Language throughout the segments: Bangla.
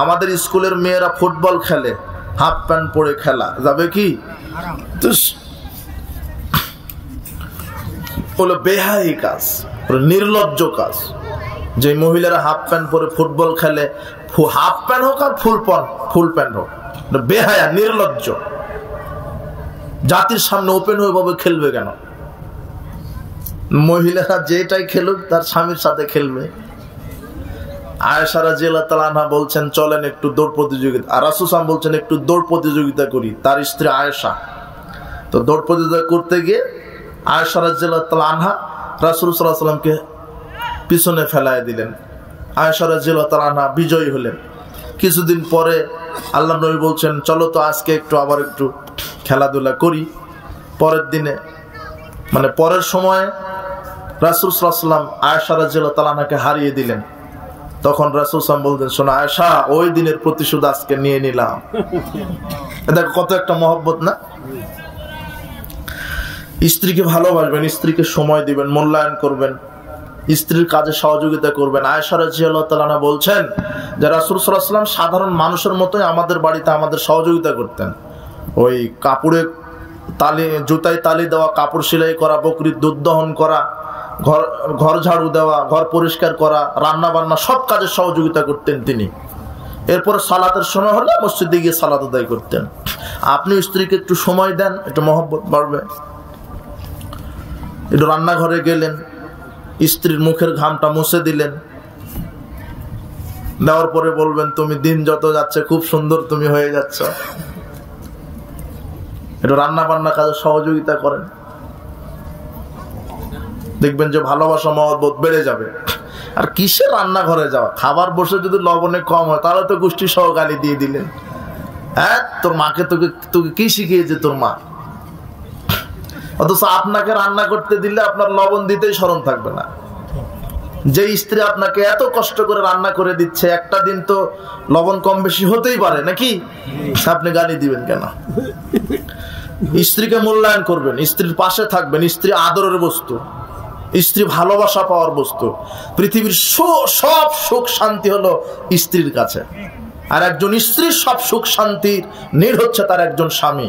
আমাদের স্কুলের মেয়েরা ফুটবল খেলে, হাফ প্যান্ট পরে খেলা যাবে কি? বলে বেহাই কাজ, নির্লজ্জ কাজ। যে মহিলারা হাফ প্যান্ট পরে ফুটবল খেলে, হাফ প্যান্ট হোক আর ফুল প্যান্ট হোক, বেহায়া নির্লজ্জ। জাতির সামনে ওপেন হয়ে ভাবে খেলবে কেন? মহিলারা যেটাই খেলুক তার স্বামীর সাথে খেলবে। আয়েশা রাদিয়াল্লাহু তাআলা আনহা বলছেন চলেন একটু দৌড় প্রতিযোগিতা, আর রাসূল সাল্লাল্লাহু আলাইহি ওয়াসাল্লাম বলছেন একটু দৌড় প্রতিযোগিতা করি, তার স্ত্রী আয়েশা। তো দৌড় প্রতিযোগিতা করতে গিয়ে আয়েশা রাদিয়াল্লাহু তাআলা আনহা রাসূল সাল্লাল্লাহু আলাইহি ওয়াসাল্লামকে পিছনে ফেলায় দিলেন। আয়েশা রাদিয়াল্লাহু তাআলা আনহা বিজয়ী হলেন। কিছুদিন পরে আল্লাহর নবী বলছেন চলো তো আজকে আবার একটু খেলাধুলা করি। পরের দিনে মানে পরের সময়ে রাসূল সাল্লাল্লাহু আলাইহি ওয়াসাল্লাম আয়েশা রাদিয়াল্লাহু তাআলা আনহাকে হারিয়ে দিলেন। তখন রাসূল সাল্লাল্লাহু আলাইহি ওয়াসাল্লাম বলতেন শোনো আয়েশা, ওই দিনের প্রতিশোধ আজকে নিয়ে নিলাম। দেখো কত একটা মহব্বত না? স্ত্রীকে ভালোবাসবেন, স্ত্রীকে সময় দিবেন, মূল্যায়ন করবেন, স্ত্রীর কাজে সহযোগিতা করবেন। আয়েশা রাদিয়াল্লাহু তাআলা আনহা বলছেন যে রাসূল সাল্লাল্লাহু আলাইহি ওয়াসাল্লাম সাধারণ মানুষের মতোই আমাদের বাড়িতে আমাদের সহযোগিতা করতেন। ওই কাপড়ে তালি, জুতায় তালি দেওয়া, কাপড় সেলাই করা, বকরির দুধ দহন করা, ঘর ঝাড়ু দেওয়া, ঘর পরিষ্কার করা, রান্না বান্না সব কাজে সহযোগিতা করতেন তিনি। এরপরে সালাতের সময় হলে মসজিদে গিয়ে সালাত আদায় করতেন। আপনি স্ত্রীকে একটু সময় দেন, একটু মহব্বত বাড়বে। একটু রান্নাঘরে গেলেন, স্ত্রীর মুখের ঘামটা মুছে দিলেন, দেওয়ার পরে বলবেন তুমি দিন যত যাচ্ছে খুব সুন্দর তুমি হয়ে যাচ্ছ। একটু রান্না বান্না কাজে সহযোগিতা করেন, দেখবেন যে ভালোবাসা মহব্বত বেড়ে যাবে। আর কিসে রান্নাঘরে যাওয়া, খাবার বসে যদি লবণে কম হয় তাহলে তো গোষ্ঠী সহ গালি দিয়ে দিলেন। হ্যাঁ, তোর মাকে তোকে কি শিখিয়েছে তোর মা? অথচ আপনাকে রান্না করতে দিলে আপনার লবণ দিতেই স্মরণ থাকবে না। যে স্ত্রী আপনাকে এত কষ্ট করে রান্না করে দিচ্ছে, একটা দিন তো লবণ কম বেশি হতেই পারে নাকি? আপনি গালি দিবেন কেন? স্ত্রীকে মূল্যায়ন করবেন, স্ত্রীর পাশে থাকবেন। স্ত্রী আদরের বস্তু, স্ত্রী ভালোবাসা পাওয়ার বস্তু। পৃথিবীর সব সুখ শান্তি হলো স্ত্রীর কাছে। আর একজন স্ত্রীর সব সুখ শান্তির নীড় হচ্ছে তার একজন স্বামী।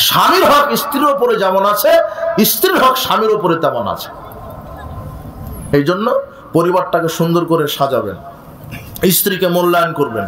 স্বামীর হক স্ত্রীর উপরে যেমন আছে, স্ত্রীর হক স্বামীর উপরে তেমন আছে। এই জন্য পরিবারটাকে সুন্দর করে সাজাবেন, স্ত্রীকে মূল্যায়ন করবেন।